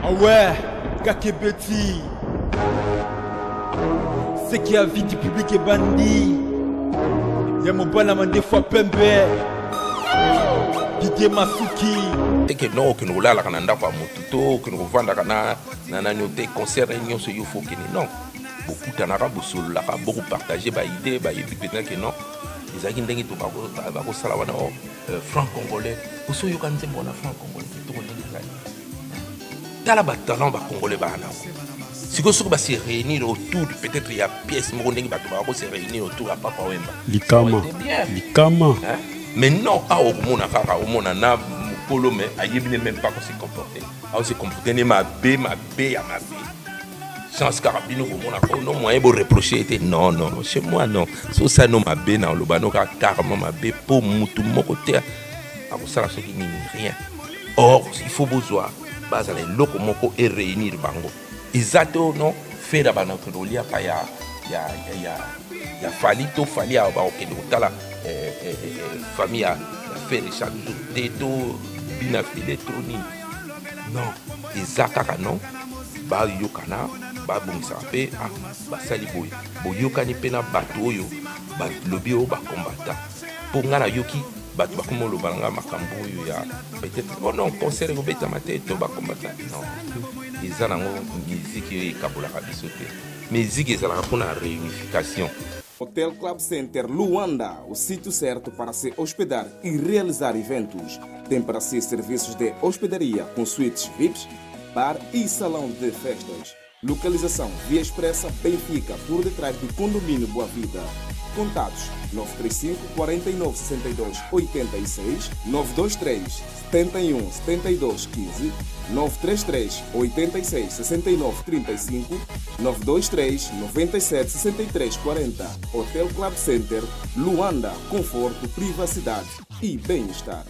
Ah ouais, Kakebeti. Ce qui a vie du public est bandit. Y'a mon balaman des fois Pembe. Didier Masuki. Et que non, que nous l'avons là, pas motuto, que nous vendons là, nous des concerts, réunions, ce qu'il faut que non. Beaucoup d'anara, beaucoup partagé, idée, peut-être que non. Les agents qui sont au Salawana, franc congolais, vous savez quand c'est bon, franc congolais, tout le monde. Dans la bataille, on va congolais, si vous se réunir autour, peut-être il y a pièces, mais on va se réunir autour de Papa Wemba. Likama. Mais non, au monde, na polo, mais aïe, même pas qu'on se comporter. On se comporter, ma bé, à ma bé. Sans carabine, non, moi, pour reprocher, non, chez moi, non. C'est ça, non, ma bé, non, le bano, carrément, ma bé, pour moutou, mon côté. À ça, ce qui n'est rien. Or, il faut besoin, base à l'eau, et réunir bango. Exactement, non, fait d'abord notre lié, il y a fallu à la famille a fait des chaque jour des dos bien affilés trop ni non ezaka non ba yokana ba bongisa pe ba sali boy bo yokani pena bato yo ba lobi o ba combattant pour ngana yoki bato ba komo lo balanga makambo yo ya peut-être oh non concert ko beta mate to ba combattant non ezana ngo musique yo ekabola kabiso te musique ezala pour la réunification. Hotel Club Center Luanda, o sítio certo para se hospedar e realizar eventos. Tem para si serviços de hospedaria com suítes VIPs, bar e salão de festas. Localização Via Expressa Benfica, por detrás do condomínio Boa Vida. Contatos 935 49 62 86, 923 71 72 15, 933 86 69 35, 923 97 63 40. Hotel Club Center Luanda, conforto, privacidade e bem-estar.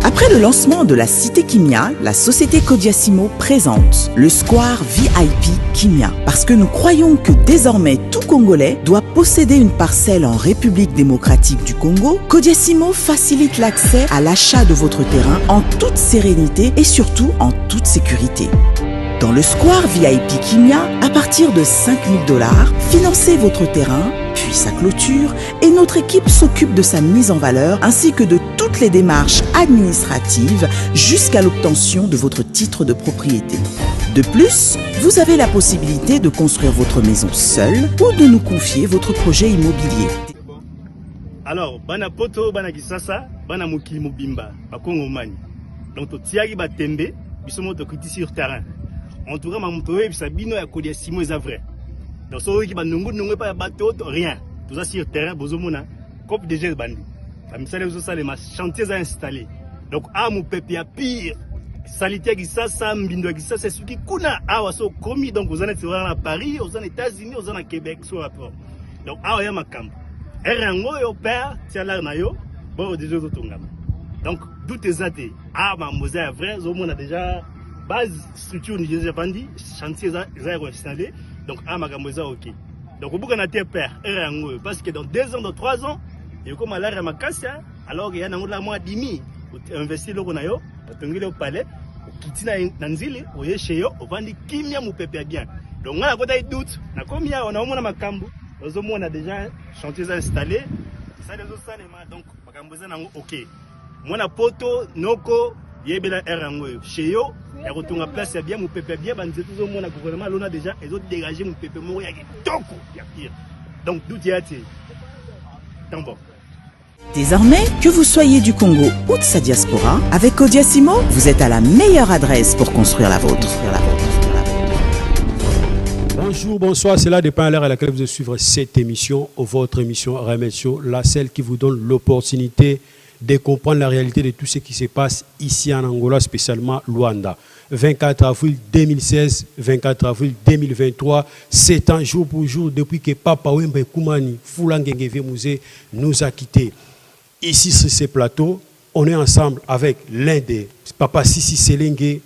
Après le lancement de la Cité Kimia, la société Kodiasimo présente le Square VIP Kimia. Parce que nous croyons que désormais tout Congolais doit posséder une parcelle en République démocratique du Congo, Kodiasimo facilite l'accès à l'achat de votre terrain en toute sérénité et surtout en toute sécurité. Dans le Square VIP Kimia, à partir de 5 000 $, financez votre terrain, puis sa clôture, et notre équipe s'occupe de sa mise en valeur ainsi que de toutes les démarches administratives jusqu'à l'obtention de votre titre de propriété. De plus, vous avez la possibilité de construire votre maison seule ou de nous confier votre projet immobilier. Alors, bana poto, bana kisasa, bana mukili mobimba, bakongo mani. Donc, to tiagi ba tembe, bisomo to kriti sur terrain. En tout cas, ma motoé, puis ça bino ya Kodiasimo est vrai. Donc, ça qui va nous pas bateau, rien. Tout ça sur terrain, bozomona, comme déjà bandi. Ça me sert ça les chantiers à installer. Donc, mon peuple a pire. Salité qui ça, mbindo qui ça, c'est ce qui kuna awaso commis. Donc, vous en êtes à Paris, vous en États-Unis, vous en à Québec, sur rapport. Donc, ya ma camp. Erango yo père, tiens là na yo, bon déjà autres tongama. Donc, tout est athée. Ma mosaïque vrai, on a déjà base structure nigérienne vendue, chantier zéro installé, donc magamoza ok. Donc au bout qu'on a été père, parce que dans 2 ans, dans 3 ans, il y a comme à l'arrêt ma casse, alors il y a un mois demi, investir le konayo, au palais, au kitina nanzili, au yesheyo, au vandi kimia mu pepe bien. Donc on a pas de doute, on a combien, on a au moins ma cambo, au moins on a déjà chantier installé, ça les autres ça donc magamoza nango ok. Moi na poto noko yebela erango chez yo et retourne à place bien mon peuple bien banze tout le monde gouvernement l'on a déjà et autres dégager mon peuple mort ya kitoko ya pire donc d'où y a-t-il bon. Désormais, que vous soyez du Congo ou de sa diaspora, avec Kodiasimo, vous êtes à la meilleure adresse pour construire la vôtre. Bonjour, bonsoir, c'est là dépend à l'heure à laquelle vous allez suivre cette émission, votre émission Remède Show, celle qui vous donne l'opportunité de comprendre la réalité de tout ce qui se passe ici en Angola, spécialement Luanda. 24 avril 2016, 24 avril 2023, 7 ans jour pour jour depuis que Papa Wemba Koumani Foulangengeve Mouzé nous a quittés. Ici sur ce plateau, on est ensemble avec l'un des Papa Sissi Selenge,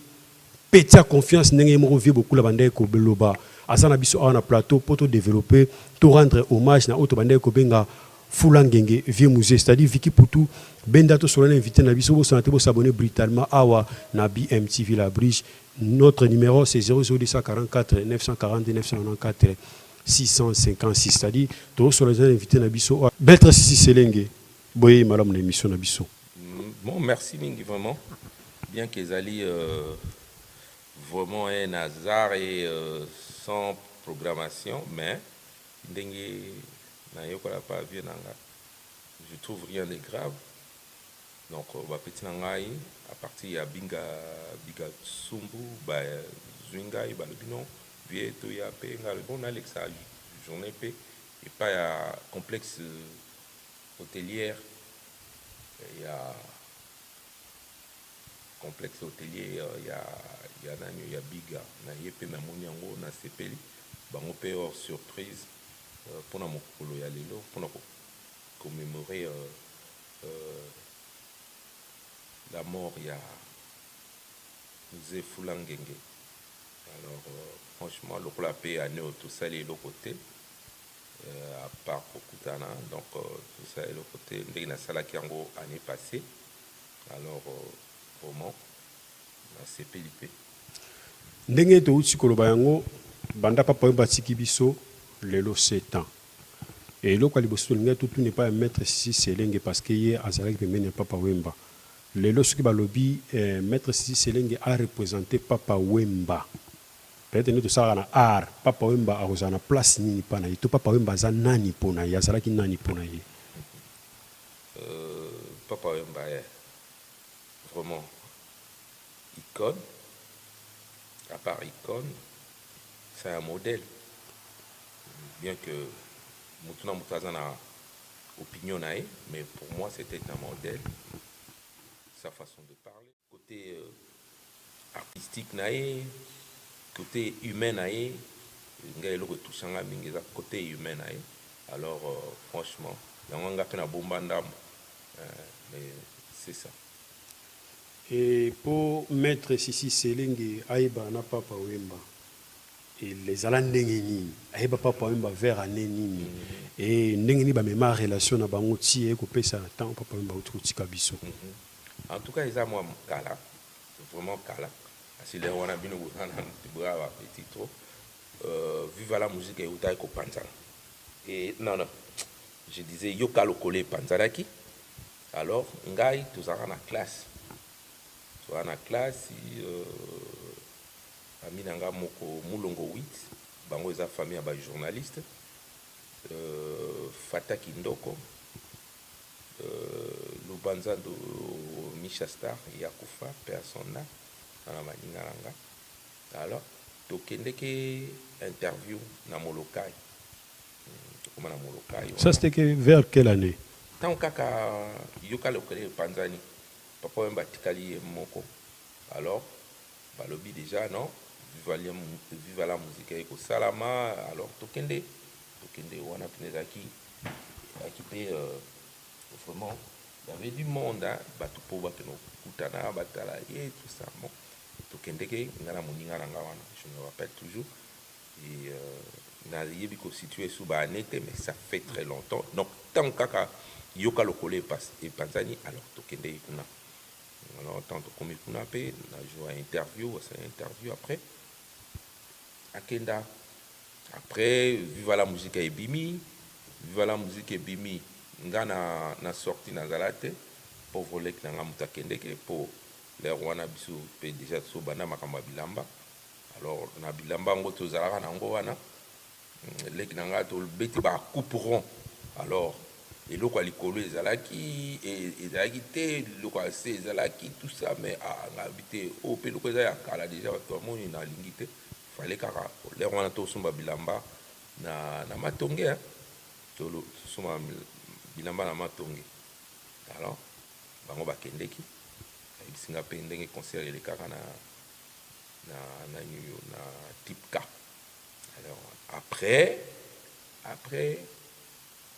pétia confiance ndenge moko vie beaucoup la bande ko beloba asana biso na plateau pour développer tout rendre hommage na auto bande ko benga Fulangenge vieux musée, c'est-à-dire Vicky Poutou benda to solana invité na biso santé bo s'abonner brutalement awa na BMTV la bridge. Notre numéro c'est 00244 942 994 656, c'est-à-dire to solana invité na biso Beltre Sisi Selenge boye madame l'émission na biso. Bon, merci Mingi vraiment, bien qu'ils allaient vraiment un hasard et sans programmation, mais je trouve rien de grave. Donc, petit nangai à partir ya binga sumbu ba zwinga ba le binon vie to ya pe ngal bon alexa journée pe et pas ya complexe hôtelière il y a complexe hôtelier il y a nani il y a biga na yepe na monyango na sepeli bango pe hors surprise pour na mokolo ya lelo pour na commémorer la mort il y a Mzee Fulangenge. Alors franchement le la paix à nous tout ça les l'autre côté à part Kokutana donc tout ça est l'autre côté ndenge na sala kiango année passée alors vraiment na sepelipe ndenge to uti koloba yango banda papa batiki biso lelo 7 ans et le quoi liboso linga tout n'est pas un maître Sisi Selenge parce que hier azalaki pembeni papa Wemba lelo soki balobi maître Sisi Selenge a représenté papa Wemba peut-être nous tout ça na art papa Wemba a na place nini pana to papa Wemba za nani pona ya azalaki nani pona ye papa Wemba est vraiment icône. À part icône, c'est un modèle. Bien que Moutouna Moutazan a opinion, mais pour moi c'était un modèle. Sa façon de parler. Côté artistique, côté humain, côté humain. Alors franchement, mais c'est ça. Et pour mettre Sisi Selenge Aïba na papa Wemba et les alandengeni Aïba papa Wemba vers aneni et ndengeni ba même relation na bango ti e ko pesa temps papa Wemba ututi kabiso. En tout cas ils a moi kala vraiment kala asi le wana bino butana tibwa petit trop viva la musique et utai ko panza et non je disais yo kalo collé panzaraki alors ngai tuzara na classe soit na classe aminanga moko mulongo 8 bango eza famille ba journaliste Fataki Ndoko Lubanza do Misha Star Yakufa persona na maninganga alors tokende ke interview na Molokai comment na Molokai ça c'était que vers quelle année tant kaka yoka lokele panzani papa Wemba tikali moko alors balobi déjà non viva la musique eko salama alors tokende wana pinezaki pe vraiment il y avait du monde hein batu po ba peno kutana batala et tout ça bon tokende ke ngana moninga nanga wana je me rappelle toujours et na yebi ko situé sous ba nete mais ça fait très longtemps donc tant kaka yoka lokole passe et panzani alors tokende kuna alors tant comme kuna pe na joué interview c'est interview après akenda après viva la musique et bimi ngana na sorti na zalate pour voler que nga mutakende que pour les wana biso pe déjà so bana makamba bilamba alors na bilamba ngo to zalaka na ngo wana lek nga to beti ba couperon alors et le quoi likolo ezalaki ezalaki te le quoi c'est ezalaki tout ça mais a habité au pe le quoi ya kala déjà tout le monde na lingité fallait kaka les wana to sumba bilamba na matonge hein to sumba bilamba na matonge alors bango bakendeki bisinga pe ndenge concert ele kaka na type K alors après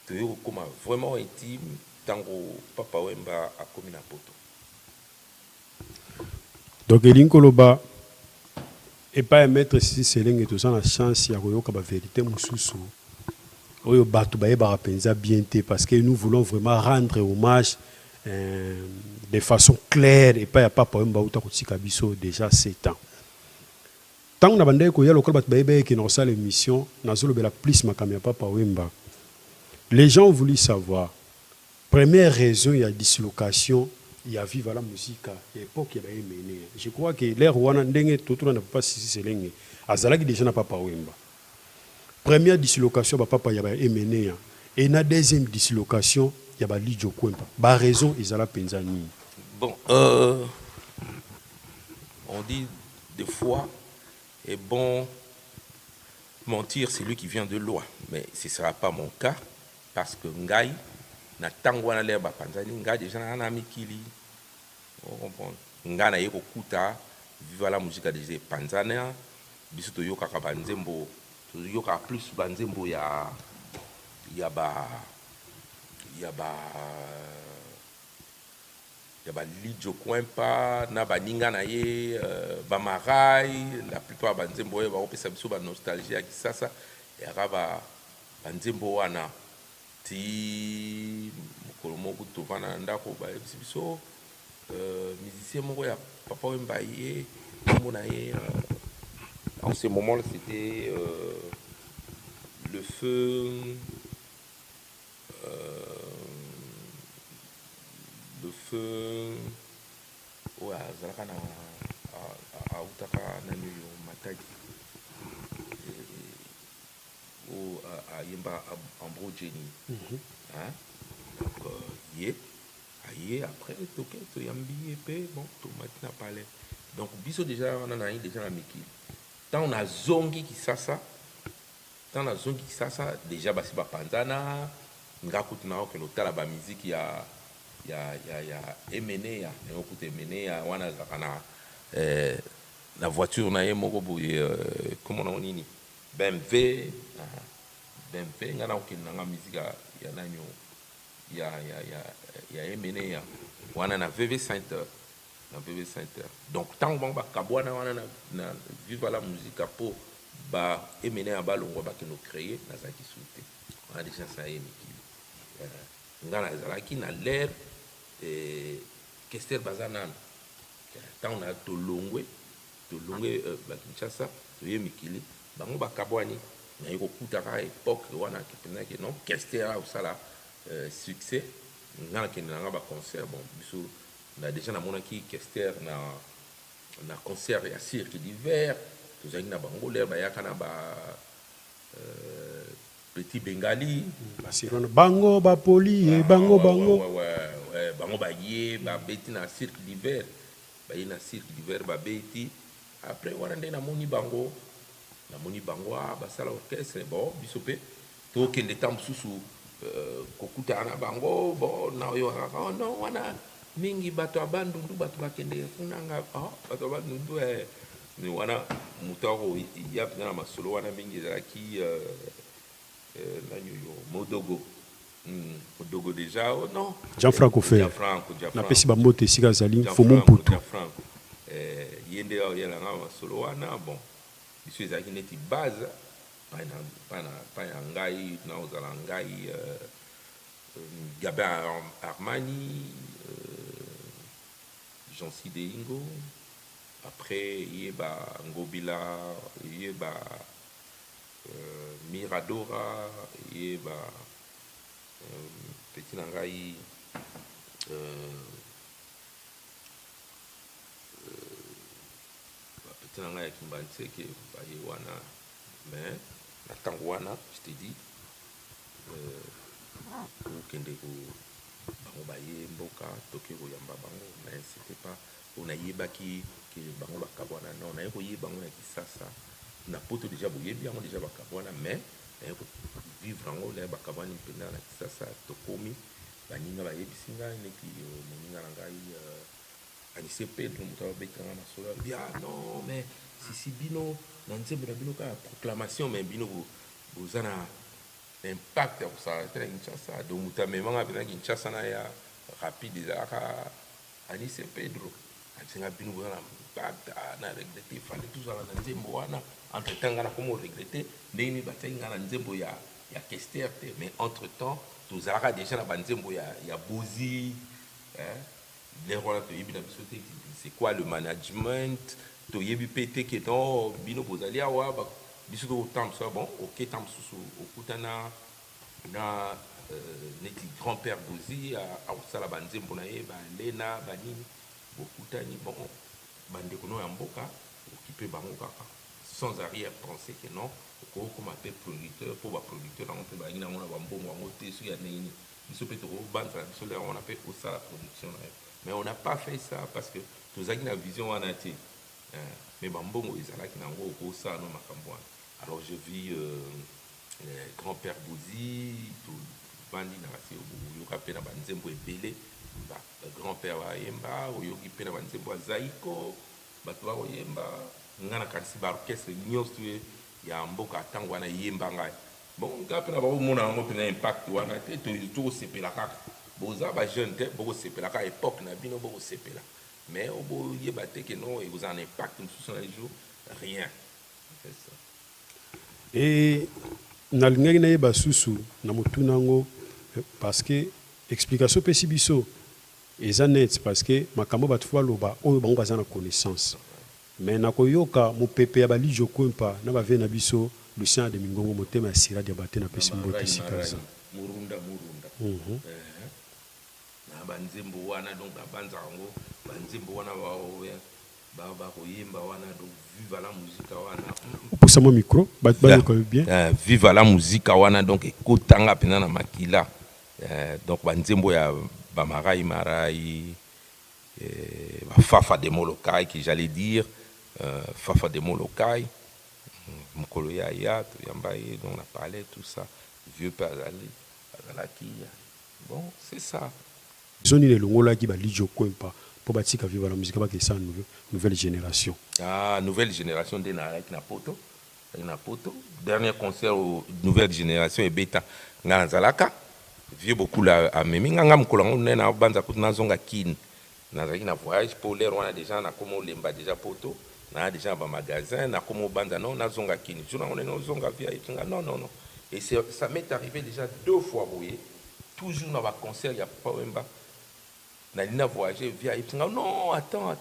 tu comme vraiment intime tango papa Wemba a commis na poto donc elinkoloba Et pas mettre si c'est l'un et tout ça la chance il y a la vérité mususu oyo batu baye ba penza bien té parce que nous voulons vraiment rendre hommage de façon claire et pas y a pas problème ba uta kotika biso déjà 7 ans tant na bande ko ya lokol batu baye qui dans ça l'émission na zolo bela plus makamia papa wemba les gens ont voulu savoir première raison il y a dislocation il y a vivre la musique à l'époque il y a mené je crois que l'air wana ndenge tout na pas si c'est lengue azalaki déjà na papa wemba première dislocation ba papa ya ba mené et na deuxième dislocation il y a ba lijo kwempa ba raison ezala penza ni bon on dit des fois est bon mentir c'est lui qui vient de loin mais ce sera pas mon cas parce que ngai na tango wana leba panzani nga déjà na mikili on comprend nga na yeko kuta viva la musique des panzania biso to yoka ka banzembo to yoka plus banzembo ya lijo kwempa na baninga na ye ba marai la plupart banzembo ba opesa biso ba nostalgie ya kisasa ya ba banzembo wana ti mokolo moko tovana ndako bayebisi biso musicien moko ya papa wemba ye komona ye en ce moment là c'était le feu oyo azalaka na autaka nani oyo mataki ayemba Ambro Jenny donc ye après toke toyambi pe bon tomati na palais donc biso déjà on a déjà na mikili tant on a zongi kisasa déjà basi bapanzana ngakuti na okelo tala ba musique ya emene ya okuti emene ya wana zakana la voiture na ye moko boye comment on nini BMW ngana okenda nga musique ya nanyo ya emene ya wana na VV Center donc tant bon ba kabwana wana na viva la musique pour ba emene ya balongo ba kino créer na zaki souté on a déjà ça emiki ngana zalaki na l'air Kester Bazanan tant on a tolongwe ba Kinshasa toye mikili bango ba kabwani na yeko kutaka époque wana kipena ke non Kester au sala succès ngana kenanga ba concert bon biso na déjà na monaki Kester na concert ya cirque d'hiver tozali na bango l'air ba yakana ba Petit Bengali basirona bango ba poli bango ouais bango ba ye ba beti na cirque d'hiver ba ye na cirque d'hiver ba beti après wana nde na moni bango basala orchestre bon biso pe to kende tam susu kokuta na bango bon na yo oh non wana mingi bato abandundu bato bakende funanga bato abandundu ni wana mutaro ya na masolo wana mingi zaki Modogo déjà oh non Jean-Franco fait na pesi ba moto esika zali fomo mputu yende ya nga solo wana bon biso ezaki neti base pa ya ngai na ozala ngai Gabin Armani Jean Sideingo après yeba Ngobila yeba Miradora yeba petit nangai petit nangai kimbanseke baye wana mais na tango wana je te dis kende ko bango baye mboka toke ko yamba bango mais c'était pas on a yebaki que bango bakabwana non na yeko yebango ya kisasa na poto déjà boye bien déjà bakabwana mais vivre en haut bakabwana mpenda na kisasa tokomi baninga bayebisi ngai neti moninga na ngai Anissé Pedro moto abetanga na solo bien non mais si bino na nzembo na bino ka proclamation mais bino bozana impact pour ça Kinshasa donc mutamemanga pena Kinshasa na ya rapide ezalaka Anissé Pedro atinga bino boza na mpata na regrete fale tozala na nzembo wana entre temps nga na komo regrete ndenge nini batiaki nga na nzembo ya Kester te, mais entre temps tozalaka déjà na banzembo ya bozi les wana toyebi na biso te c'est quoi le management toyebi pe te ke non bino bozali awa biso tokotambusa bon ok ntan mosusu okutana na neti grand-père bozi akosala banzembo na ye balena banini bokutani bon bandeko no ya mboka okipe bango kaka sans arrière pensée que non okokoma mpe producteur mpo baproducteur nango mpe balingi nango na bambongo yango te soki ya ndenge nini biso mpe tokobanzala biso lelo wana mpe osala production na ye mais on n'a pas fait ça parce que tozalaki na vision wana te mais bambongo ezalaki nango okosala no makambo wana alors je vis grand-père bozi tobandi na kasi oyoka mpe na banzembo ebele grand-père bayemba oyoki mpe na banzembo ya zaiko bato bakoyemba nga na kanisi baorchestre nyonso ya mboka ntango wana yemba ngai bon nga mpe na bakomona yango mpe na impact wana te tokosepela kaka boza bajeune te bokosepela kaka époque na bino bokosepela mais oboyeba te ke non ekozala na impact mosusu na jour rien c'est ça. Et nalingaki nayeba susu na motuna yango parce que explication mpe si biso eza net parce que makambo bato fo baloba oyo bango baza na connaissance mais nakoyoka mopepe ya balijo kwempa na bave na biso Lucien de Mingongo motema ya sira dia bate na pesi mbote sikaza murunda na banzembo wana donc abanza yango banzembo wana bakoyemba wana donc vive la musique wana poussa mon micro bato bien vive la musique wana donc ekotanga pena na makila donc banzembo ya bamarai marai fafa de molokai que j'allais dire fafa de molokai mokolo ya ya yambaye donc on a parlé tout ça vieux père azalaki bon c'est ça zoni le longola ki ba lijo kwempa po batika vivre la musique ba ke ça nouvelle génération nouvelle génération de na poto dernier concert au nouvelle génération et beta ngana zalaka vieux beaucoup la a memi nganga mokolo ngo na banza kutu na zonga kin na zaki na voyage pour l'air on a déjà na comme lemba déjà poto na déjà ba magasin na comme banza non na zonga kin jour on est na zonga via non et ça m'est arrivé déjà 2 fois voyez toujours dans ba concert il y a pas wemba na lina voyager via non attends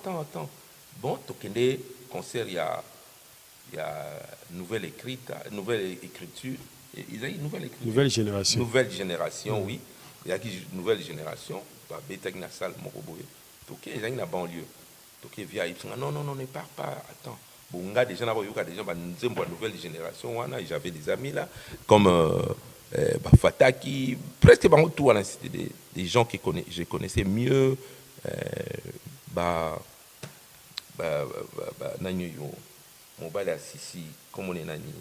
bon tokende concert il y a nouvelle écriture ils ont une nouvelle génération oui il y a une nouvelle génération ba beta na salle moko boye toké ils ont na banlieue toké via non ne pars pas attends bon nga déjà na boyoka déjà ba nzembo nouvelle génération wana j'avais des amis là comme Fataki, presque tout voilà, c'était des gens que je connaissais mieux. Nani yo, mobile assisi, comme on est nani.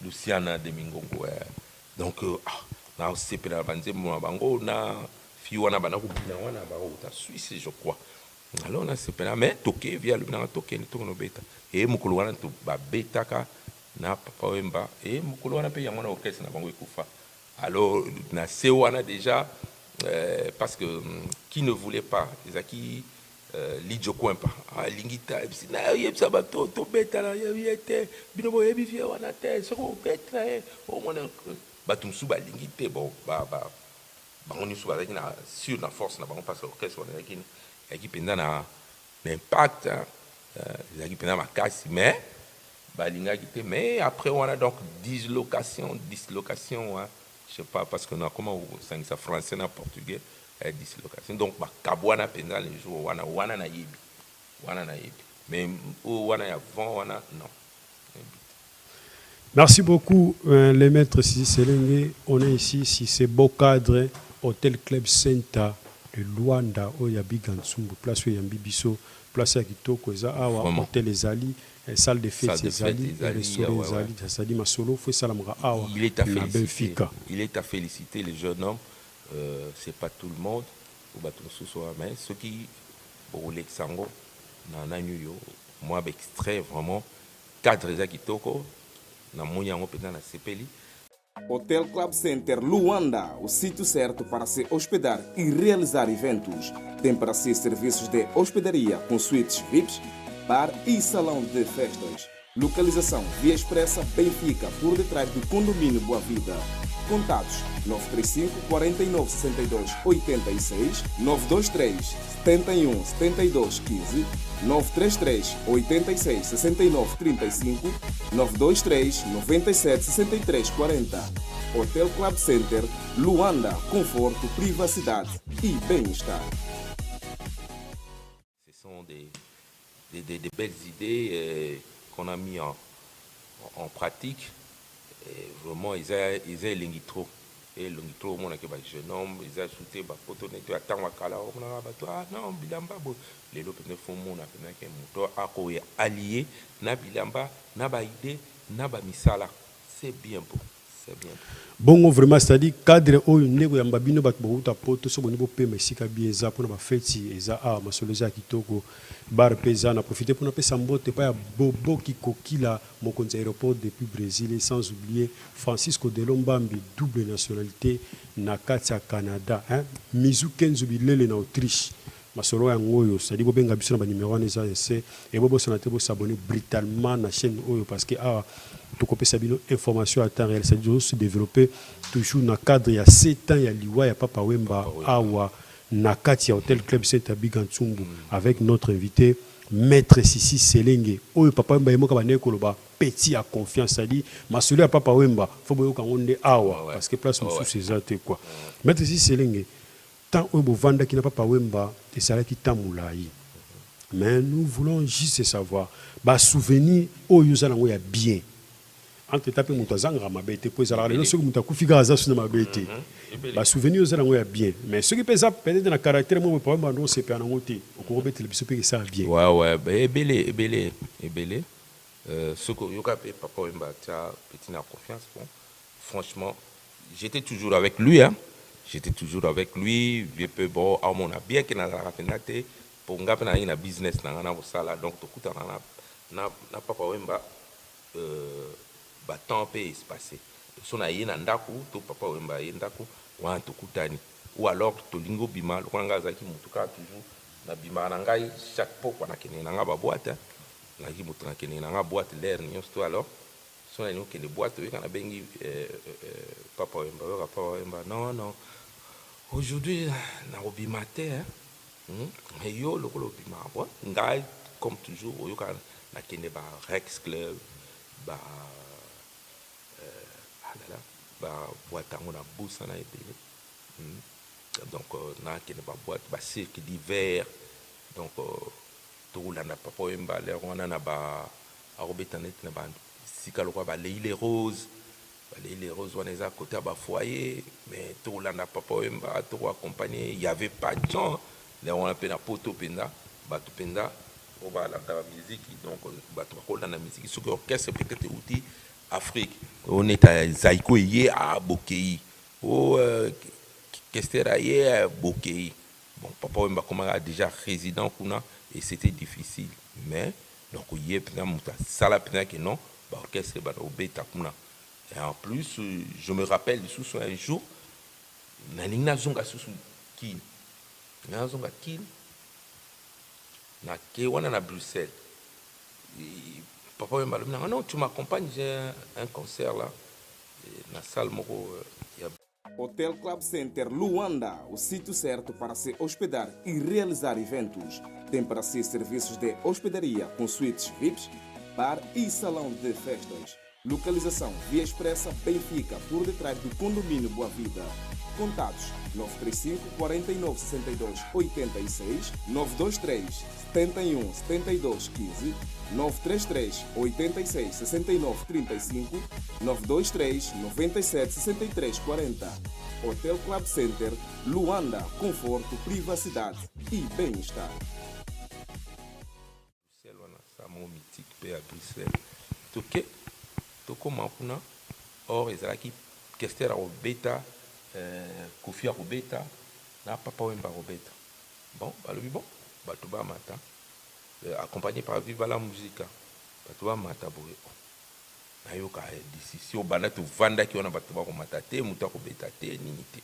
Luciana de Mingongo. Donc, na sepe na banze mo bango na fiwana bana ko bina wana ba ta Suisse je crois. Alors on a sepe na mais toké via le na toké ni to no beta. Et mukulu wana to ba beta ka na papa wemba et mukulu wana pe yamona orchestre na bango ekufa. Alors na se wana déjà parce que qui ne voulait pas ezaki lijo kwempa lingita na yebisa ba to beta la yete bino bo yebi vie wana te soko beta au moins batum suba lingite bon bango ni suba na sur na force na bango parce que orchestre wana yaki penda na impact yaki penda makasi mais mais après on a donc dislocation hein, je sais pas parce que on a comment ça français na portugais dislocation donc kabwana penda les jours wana na yebi mais wana ya vent wana non. Merci beaucoup les maîtres Sissi Selenge. On est ici si c'est beau cadre Hôtel Club Center de Luanda oyabi Gansumbu place Yambi Biso place ya kitoko eza awa hôtel ezali salle de fête ezali restaurant ezali ça dit masolo faut salamra awa il est à féliciter les jeunes hommes c'est pas tout le monde ou bato soso mais ceux qui pour l'exango na yo moi extrait vraiment cadre za kitoko na monya ngo pena na sepeli Hotel Club Center Luanda, o sítio certo para se hospedar e realizar eventos. Tem para si serviços de hospedaria com suítes VIPs, bar e salão de festas. Localização Via Expressa Benfica, por detrás do condomínio Boa Vida. Contatos 935 49 62 86, 923 71 72 15, 933 86 69 35, 923 97 63 40. Hotel Club Center Luanda, conforto, privacidade e bem-estar. Ce sont des belles idées qu'on a mis en pratique. Et vraiment, ils ont l'ingitro. Et l'ingitro, on a que les jeunes hommes, ils ont shooté, ils ont attendre à Kala, on a ah non, Bilamba, les lopes ne font mon appel, que moto est allié, na Bilamba, na ba idée, na ba misala. C'est bien beau. C'est bien beau. Bon, vraiment, c'est-à-dire, cadre où il y a un babino, bat bouta poto, so bonibo pe mesika bieza pour na feti eza a masoloja kitoko bar pesa na profiter pour na pesa mbote pa ya bobo ki kokila mokonzi aéroport depuis Brésil et sans oublier Francisco de Lombambi, double nationalité na kati ya Canada, hein, Mizu Kenzo bilele na Autriche. Masolo ya ngoyo, c'est-à-dire bobenga biso na ba numéro wana eza ese et bobo sonate bo s'abonner brutalement na chaîne oyo parce que tout copie sabino information à temps réel, c'est-à-dire se développer toujours dans le cadre il y a 7 ans il y a liwa il y a Papa Wemba awa na kati ya Hotel Club Saint Abigantsumbu avec notre invité Maître Sissi Selenge oyo Papa Wemba yemoka bane koloba petit à confiance, c'est-à-dire masolo ya Papa Wemba faut boyo kangonde awa parce que place musu c'est quoi. Maître Sissi Selenge tant oyo bovanda qui n'a pas Papa Wemba et ça là qui tamulayi. Mais nous voulons juste savoir ba souvenir oyo za nango ya bien entre taper mon tazanga ma bête pour ça là ce que muta kufika za suna ma bête ba souvenir za nango ya bien mais ce qui peut ça peut-être dans caractère moi pas non c'est pas nango te ko bête le biso pe ça bien Ouais belé ce que yoka Papa Wemba ta petit na confiance bon franchement j'étais toujours avec lui hein. J'étais toujours avec lui, vieux peu bon, à mon bien qu'il n'a pas fait pour nga pena ina business na na sala donc to kuta na Papa Wemba ba temps peut se passer. So na yina ndaku to Papa Wemba ndaku wa to kutani ou alors to lingo bima lo nga zaki mutuka toujours na bima na ngai chaque fois na kene na nga ba boîte na ki mutu na kene na nga boîte l'air ni sto alors so na que les boîtes we kana bengi Papa Wemba non aujourd'hui na obimate mais yo le obima wa ngai comme toujours yo kana na kene ba Rex Club ba boîte on a bourse na ebele donc na kene ba boîte ba cirque d'hiver donc to la na Papa Wemba le on na ba arobetanet na ba sika lo ba les roses on est à côté à foyer mais tout là n'a Papa Wemba tout accompagné il y avait pas de gens là on a peine à poto penda batu penda on va la musique donc batu ko la musique ce que orchestre peut-être outil Afrique on est à Zaiko yé à Bokei au Kestera yé à Bokei bon Papa Wemba comme a déjà résident kuna et c'était difficile mais donc yé penda muta sala penda que non ba orchestre ba obeta kuna. Et en plus, je me rappelle sous un jour, na zonga sous qui, na zonga qui, na kewana na Bruxelles. Papa m'a dit non, tu m'accompagnes, j'ai un concert là, na salle moko. Hotel Club Center Luanda, o sítio certo para se hospedar e realizar eventos. Tem para si serviços de hospedaria com suítes VIPs, bar e salão de festas. Localização Via Expressa Benfica, por detrás do condomínio Boa Vida. Contatos 935 49 62 86, 923 71 72 15, 933 86 69 35, 923 97 63 40. Hotel Club Center Luanda, conforto, privacidade e bem-estar. Comment kuna or ezalaki Kester Robeta Kofi Robeta na Papa Wemba Robeta bon balobi bon batuba mata accompagné par Viva la Musica batuba mata boye nayoka d'ici si obanda tovandaki wana bato bakomata te moto akobeta te nini te.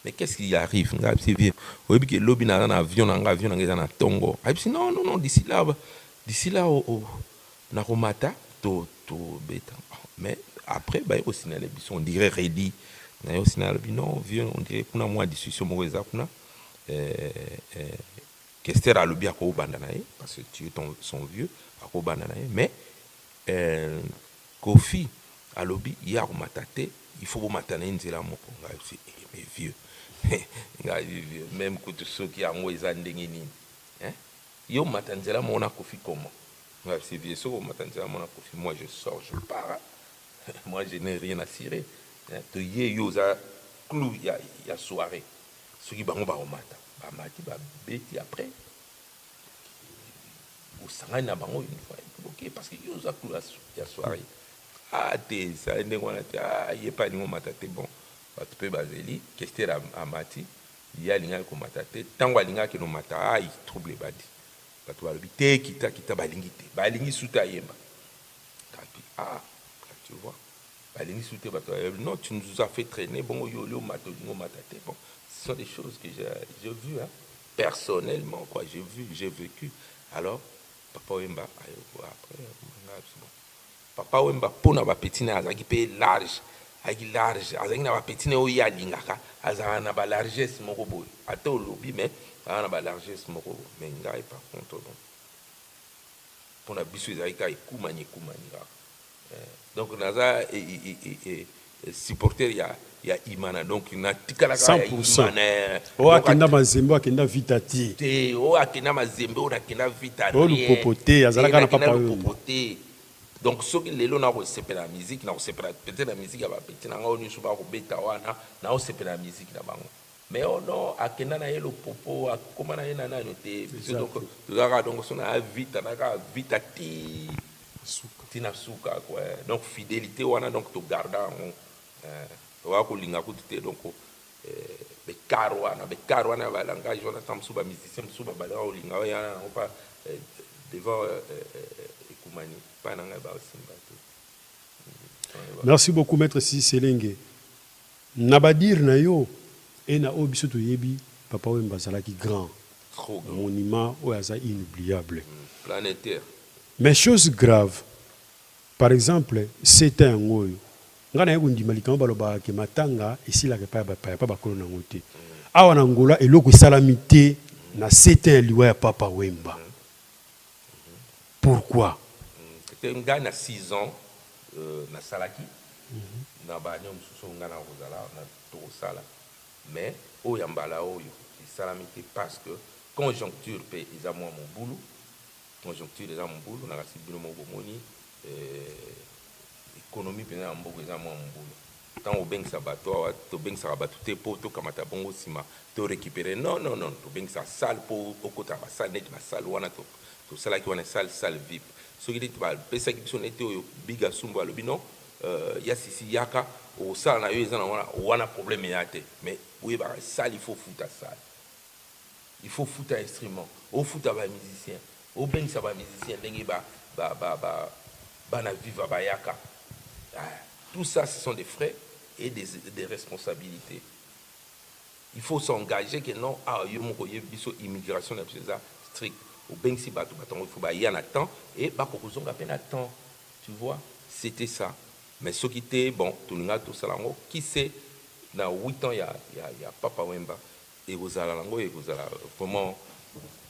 Mais qu'est-ce qui arrive? C'est vieux. Oui, que lobby na un avion na tongo. Non, d'ici là, na romata, to beta. Mais après, bah, au cinéma, on dirait ready. Au cinéma, non, vieux, on dirait qu'on a moins de discussion, Kester a lobby à Kobandanae, parce que tu es son vieux, à Kobandanae. Mais, Kofi, a lobby, il y a romatate, il faut romatane, nzela moko. Mais vieux. Même que ceux qui ont des andengini, yo matanzela mona Kofi comment? C'est vieux, so matanzela mona Kofi. Moi je sors, je pars. Moi je n'ai rien à cirer. To ye yo za clou ya soirée. Ceux qui bango ba romata, ba mati ba beti après. Au sanga na bango une fois. OK parce que yo za clou ya soirée. Ah t'es ça ndengona ta y pas ni matate bon. Tu peux bazeli Kester a mati ya linga ko matate tango linga ke no mata ai trouble badi bato balobi te kita balingi suta yemba kapi tu vois balingi suta bato non tu nous as fait traîner bon yo le matate bon ce sont des choses que j'ai vu hein personnellement quoi j'ai vécu alors papa Wemba après papa Wemba pona ba petit na azaki pe large azangi na bapetine oyo alingaka azala na balargesse moko boye ata olobi mais azala na balargesse moko boye mais ngai par contre bon mpona biso ezalaki kaka ekumani kaka donc naza supporter ya imana donc natikalaka ya imana oyo akenda mazembe akenda vita te oyo akenda mazembe oyo nakenda vita oyo lupopo te azalaka na papa oyo. Donc ceux qui les na resepela la musique na resepela peut-être la musique ya ba petit na ngoni so ba ko beta wana na resepela la musique na bango mais oh non akenda na yelo popo akoma na yena na noté donc donc son a vite ti tina suka quoi donc fidélité wana donc to garda on wa ko linga ko te donc be caro wana ba langage wana tamsu ba musicien su ba ba linga ya pas devant Merci beaucoup, Maître Siselenge. Nabadir na yo et na obiso to yebi papa Wemba zalaki grand. Trop grand. Monument oyaza inoubliable. Planétaire. Mais chose grave. Par exemple, c'est un ngoyo. Ngana yeko ndimali baloba ke matanga ici la pa bakolo na ngote. Awa na ngola eloko salamité na c'est un liwa ya papa Wemba. Pourquoi? C'était un gars na 6 ans na salaki na banyo msuso nga na kozala na tokosala mais oyo ya mbala oyo esalami te parce que conjoncture mpe eza mwa mobulu na kasi bino moko bomoni économie mpenza ya mboka eza mwa mobulu ntango obengisa bato awa tobengisaka bato te mpo tokamata bongo nsima torécupere non tobengisaka sale mpo okotaka basale neti basale wana tosalaki wana sale vip soki neti bapesaki biso neti oyo biga sumbu alobi non ya sisi yaka osala na yo eza na wana problème eya te mais oyebaka sale il faut futa instrument ofuta bamusicien obengisa bamusicien ndenge bana vivre bayaka tout ça ce sont des frais et des responsabilités. Il faut s'engager que non yo moko yebi biso immigration na biso eza strict au bengsi bato il faut ba y en attend et ba kokozonga peine attend tu vois c'était ça mais ce qui était bon tout salango qui sait dans 8 ans il y a papa Wemba et vous allez lango et vous allez vraiment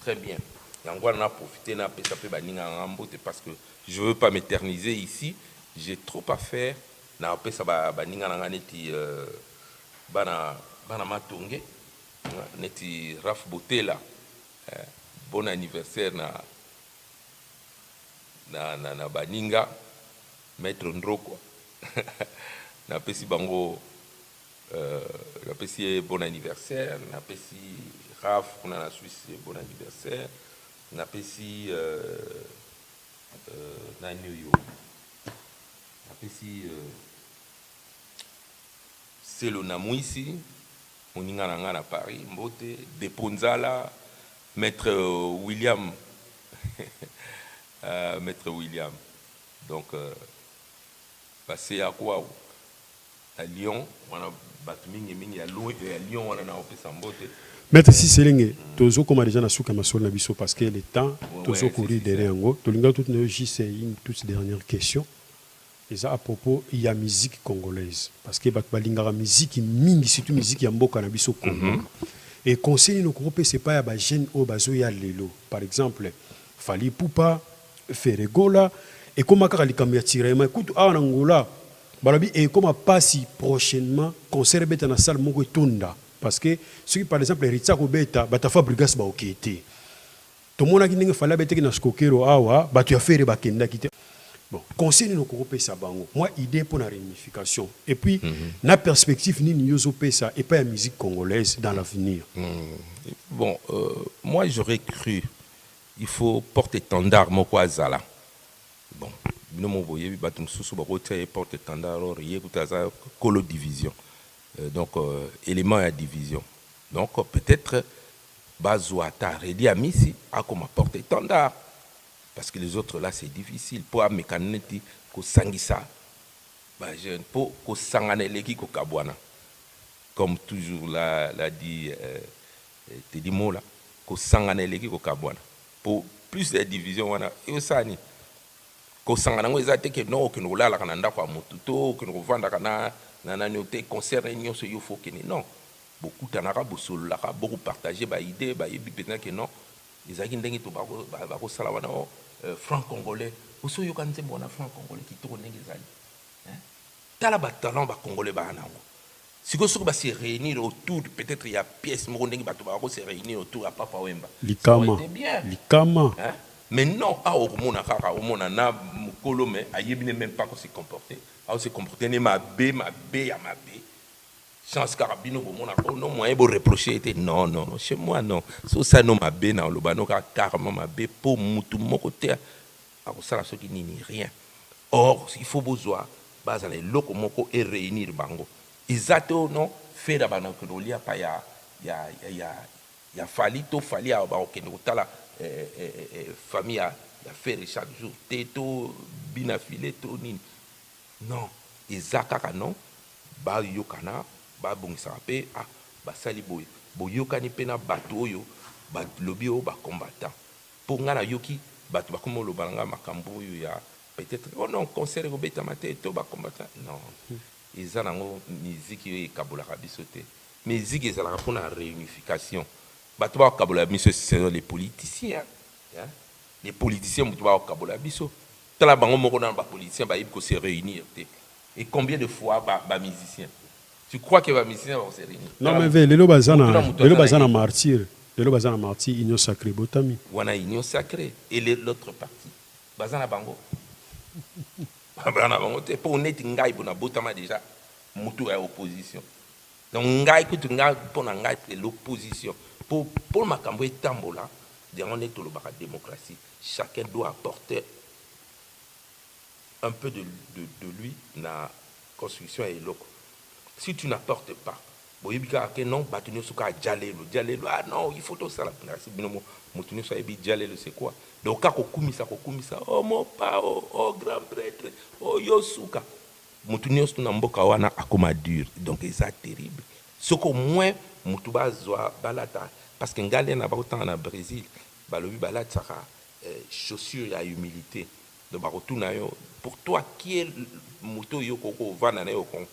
très bien yango on a profité na pesa pe baninga ngambote parce que je veux pas m'éterniser ici j'ai trop à faire na pesa baninga nanga neti bana matonge neti Raf Botela bon anniversaire na baninga maître Ndroko na pesi bango na pesi bon anniversaire na pesi Raf kuna na Suisse bon anniversaire na pesi na New York na pesi Selo na Mwisi moninga na nga na Paris mbote Deponzala Maître William Maître William donc passé à quoi à Lyon on a battu mingi à Lyon on a opé sambote. Maître Siselenge, tozo comme déjà na souka masol na biso parce que le temps tozo courir derrière ngo. Tolinga toutes nos c'est une toute dernière question. Et ça à propos il y a musique congolaise parce que balingara musique mingi surtout musique ya mboka na biso Congo. Et conseil no groupe c'est pas ya ba jeune o bazo ya lelo. Par exemple, Fali Poupa, Ferregola et comment kaka likamya tirema écoute a en Angola balobi et comment passer prochainement concert beta na salle moko tunda. Parce que ceux qui, par exemple, les Ritsa Kobeta, Batafa Brigas Baokete. Tout le monde a dit qu'il fallait que na skokero awa, tu as fait bakenda kite. Bon, conseil nous grouper ça bango. Moi idée pour la réunification. Et puis la perspective ni nyozo pesa et pas la musique congolaise dans l'avenir. Bon, moi j'aurais cru il faut porter étendard moko azala. Bon, nous mon voyez batum susu ba porte étendard or yekutaza colo division. Donc, élément à division. Donc, peut-être, Bazouata, Redi Amisi, a comme apporté étendard. Parce que les autres, là, c'est difficile. Pour un mécanisme, ko sangisa, pour ko sanganeleki ko kabwana. Comme toujours l'a dit Tedimo, là, ko sanganeleki ko kabwana. Pour plus de division, on a, et ça, ni. Ko sanganango, ils ont dit que non, que nous là, la kananda kwa motuto, que nous revendons kana. Nananoté concert réunion ce il faut que non beaucoup tanara bosol la beaucoup partager ba idée ba yebi peut-être que non ils a kindengi to ba ko sala wana franc congolais oso yo kanze bona franc congolais qui tourne ngezali hein tala ba talent ba congolais ba nango siko soko ba se réunir autour peut-être il y a pièce mo ndengi ba to ba ko se réunir autour à Papa Wemba Likama hein mais non a au mona kaka au mona na mukolo mais ayebi ne même pas qu'on se comporter a se comporter ne ma b ya ma b chance carabino au mona ko non moyen pour reprocher était non chez moi non so ça non ma b na lobano ka carrément ma b pour mutu moko te a ko sala ce qui ni rien or il faut besoin base les loko moko et réunir bango isato non fait da bana ko lia pa ya fali to fali a ba ko ne tala famille a fait chaque jour teto binafile to nini non ezaka non ba yokana ba bongisa pe ba sali boy boyokani pena bato oyo ba lobi o ba combattant pour ngana yoki bato ba komo lo balanga makambo yo ya peut-être oh non concert ko beta maté to ba combattant non ezana ngo musique yo kabola kabisote musique ezala pour la réunification bato ba kabola biso c'est les politiciens hein les politiciens mutu ba kabola biso tala bango moko na ba politiciens ba yib ko se réunir et combien de fois ba musiciens tu crois que ba musiciens vont se réunir non mais lelo bazana martyr union sacrée botami wana union sacrée et l'autre partie bazana bango te pour net ngai bona botama déjà mutu ya opposition donc ngai kutu ngai pona ngai l'opposition pour makambo etambola on est tout le barra démocratie chacun doit apporter un peu de lui dans la construction et l'autre. Si tu n'apportes pas, boyibika que non, batunyo suka jalelo, ah non, il faut tout ça la place. Binomo, mutunyo sa ebi jalelo c'est quoi? Donc kako kumisa, oh mon pa, oh grand prêtre, oh yosuka. Mutunyo na mboka wana akoma dur, donc c'est terrible. Ce qu'au moins mutuba zoa balata, parce que ngale na ba autant na Brésil, balobi balata chaussure à humilité. De barotuna yo pour toi qui est moto yo koko vana na yo kon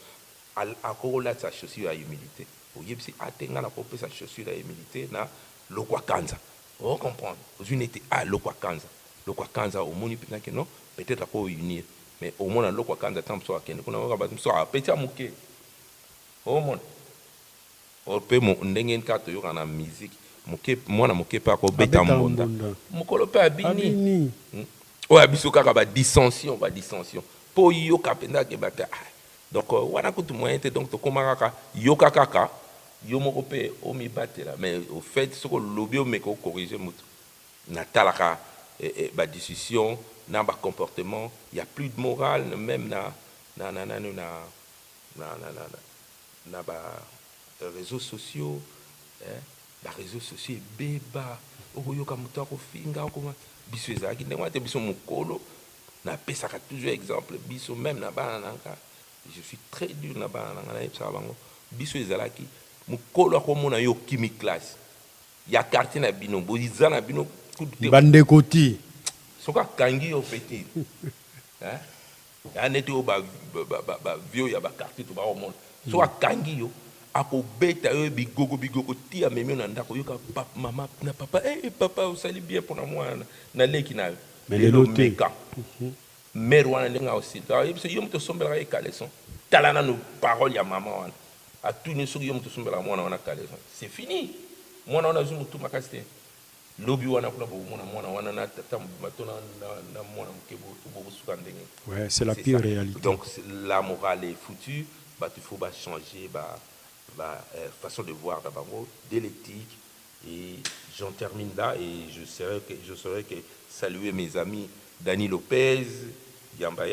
akola sa chaussure à humilité oyebisi atenga na popé sa chaussure à humilité na lokwa kanza on comprendre une était lokwa kanza au moni peut-être que non peut-être pas unir mais au moins lokwa kanza tant so akene kuna ka ba so petit amuke au monde au pe mo ndenge nkato yo kana musique muke mwana muke pa ko beta mbonda mukolo pe abini ouais biso kaka ba dissension po yo kapenda ke bata donc wana kutu moyen te donc to komaka yo kaka yo moko pe o mi batela mais au fait ce que lobby o meko corriger mutu na talaka ba décision na ba comportement il y a plus de morale même na ba réseaux sociaux ba réseaux sociaux beba o yo ka mutu ko finga ko biso ezaki ndenge te biso mokolo Na pesaka toujours exemple biso même na bana nanga. Je suis très dur na bana nanga na yebisa bango. Biso ezalaki mukolo akomona yo kimi classe. Ya quartier na bino boziza na bino bande koti. Soka kangi yo petit. Hein? Ya neti o ba vieux ya ba quartier to ba o monde. Soka kangi yo ako beta yo bigogo tia meme na ndako yo ka papa mama na papa papa vous allez bien pour moi na leki na. Mais les lotés. Mère wana lenga aussi. Alors yo mto sombela e caleçon. Talana no parole ya maman wana. A tout ne soki yo mto sombela mwana wana caleçon. C'est fini. Mwana wana zumu tu makaste. Lobi wana kuna bo mwana wana na tata matona na mwana mkebo bo suka ndenge. Ouais, c'est la pire réalité. Donc la morale est foutue, bah il faut changer façon de voir d'abord de l'éthique et j'en termine là et je saurais que saluer mes amis Dani Lopez, Yamba,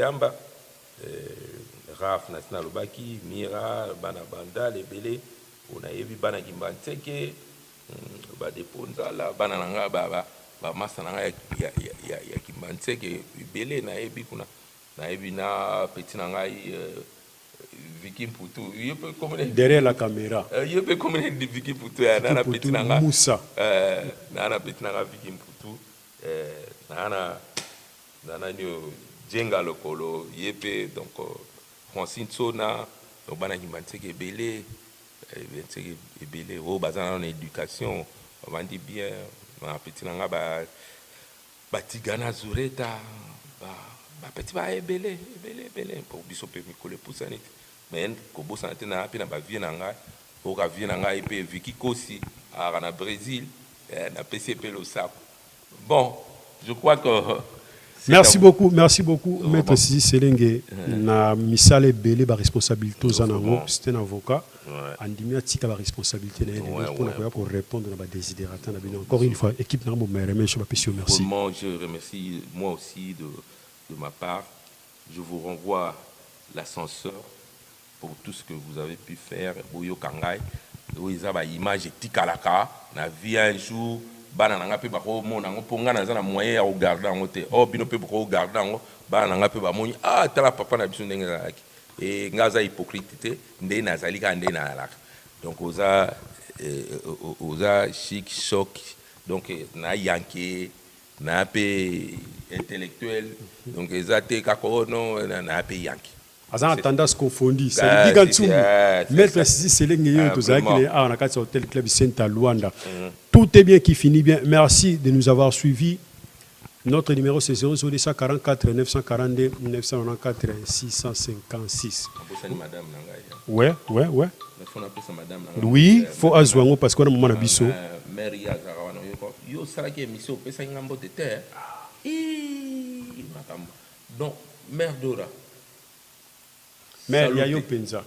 Raf National Lobaki, Mira, Bana Banda, Lebele, on a vu Bana Gimbanteke, Badeponza, la Bana Nanga, Masananga, ya Gimbanteke, Lebele, na Ebi Kuna, na Ebi na Petinangai, Vicky Poutou. Derrière la caméra. Je peux communiquer Vicky Poutou, Nana Petinanga. Moussa. Nana Petinanga, Vicky Poutou, Nana Djenga Lokolo, Yepe, donc Francine Sona, Bana Gimbanteke Belé, Belé, au bazar en éducation, on va dire bien, Petinanga, Batigana Zureta, petit Belé, pour Bissope Mikole Poussanit. Mais quand vous sentez na puis na vie nanga au vie nanga et puis Vicky Kosi à na Brésil na PCP le sac. Bon, je crois que merci beaucoup maître Sisi Selenge na misale belé ba responsabilité aux anango c'était un avocat andimia tika ba responsabilité na pour répondre na ba désidérata na bino encore une fois équipe na mo remercie merci. Je remercie moi aussi de ma part. Je vous renvoie l'ascenseur pour tout ce que vous avez pu faire. Boyo Kangai, Oizaba image tikalaka, na vie un jour, banana pe bako monango ponga na zana moyen ya regarder en hôtel. Oh bino pe bako regarder en banana pe ba moni tala papa na biso ndenge zaki. Et ngaza hypocrite ndé na zalika ndé na alaka. Donc oza chic choc donc na yanké na pe intellectuel donc ezate kako non na pe yanké. Azan tendance confondue. C'est Bigantsumbu. Maître Sisi Selenge yo tozaki on a quatre hôtel club Saint Luanda. Tout est bien qui finit bien. Merci de nous avoir suivis. Notre numéro c'est 0044 942 994 656. Ouais. Oui, faut azwango parce qu'on a moment biso. Yo saraki émission pesa ngambo de terre. Donc mère Dora. Mais il y a yo penza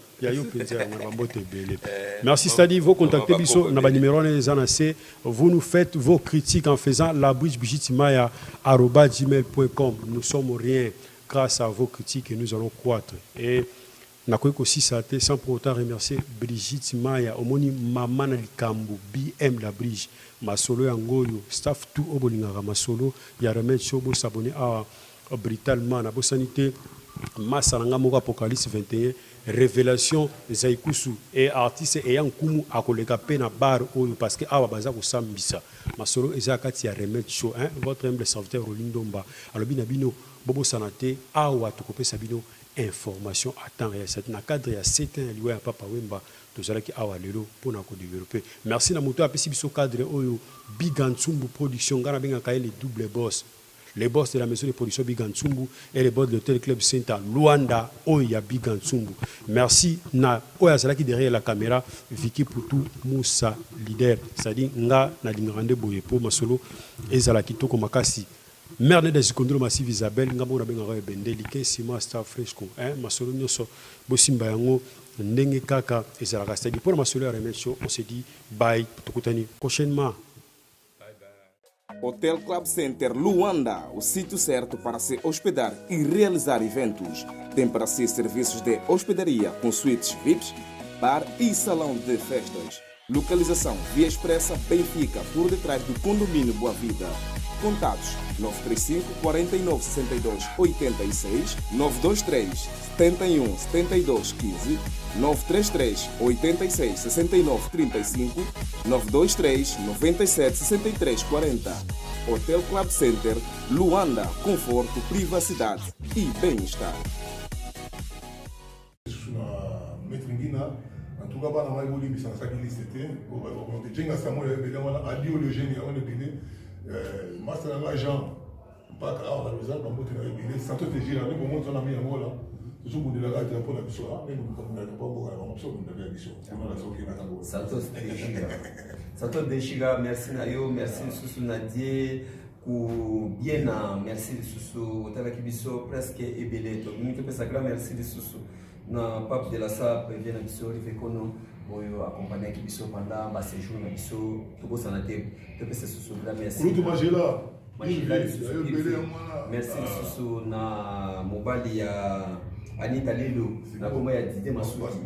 merci, c'est-à-dire vous contactez biso na ba numéro les annoncés, vous nous faites vos critiques en faisant labrigebijitimaya@gmail.com. Nous sommes rien grâce à vos critiques et nous allons croître. Et na ko aussi ça sans pour autant remercier Brigitte Maya omoni maman na likambo BM la bridge masolo ya ngoyo staff tout obolingaka masolo ya remettre chobo s'abonner à brutalement na sanité Masalanga Moko Apocalypse 21 révélation Zaikusu et artiste ayant kumu akoleka pe na bar oyo parce que awa baza ko sambisa masolo ezakati ya remettre show votre humble serviteur Rolindomba alobi na bino bobo sanate awa tokopesa bino information à temps réel c'est na cadre ya 7 ans liwa ya papa Wemba tozalaki awa lelo pona ko développer merci na moto apesi biso cadre oyo Bigantsumbu production ngana benga kaye le double boss. Les boss de la maison de production Bigantsumbu et les boss de l'hôtel Club Saint Luanda, Oya Bigantsumbu. Merci na Oya Zalaki derrière la caméra, Vicky Poutou Moussa leader, c'est-à-dire nga na lingrande boyepo masolo et Zalaki toko makasi. Merde des condro massif Isabelle nga bona benga bende like sima star fresco masolo nyoso bosimba yango ndenge kaka et Zalaka c'est-à-dire pour masolo remercier on se dit bye tokutani prochainement. Hotel Club Center Luanda, o sítio certo para se hospedar e realizar eventos. Tem para si serviços de hospedaria com suítes VIPs, bar e salão de festas. Localização Via Expressa Benfica, por detrás do condomínio Boa Vida. Contatos 935 49 62 86, 923 71 72 15, 933 86 69 35, 923 97 63 40. Hotel Club Center, Luanda, conforto, privacidade e bem-estar. En tout cas, bana mai boli bisa saki listé on te jenga samoa bela wana adio le génie on bele master l'agent pas à la maison comme tu l'as bele ça te gira ni pour monter na mi amola je vous dis la gâte pour la bisoa mais vous comme na pas pour la option de la bisoa on a sauté na tango Santos Deshiga merci nayo merci Susu Nadie ou bien merci Susu tala kibiso presque ebele to nous te ça grand merci de Susu na pape de la sa bien biso rifekono boyo accompagner kibiso pendant ba séjour na biso to bossa na te pesa Susu grand merci pour tout manger là merci Susu na mobali ya Anita Lelo na koma ya Dide Masuki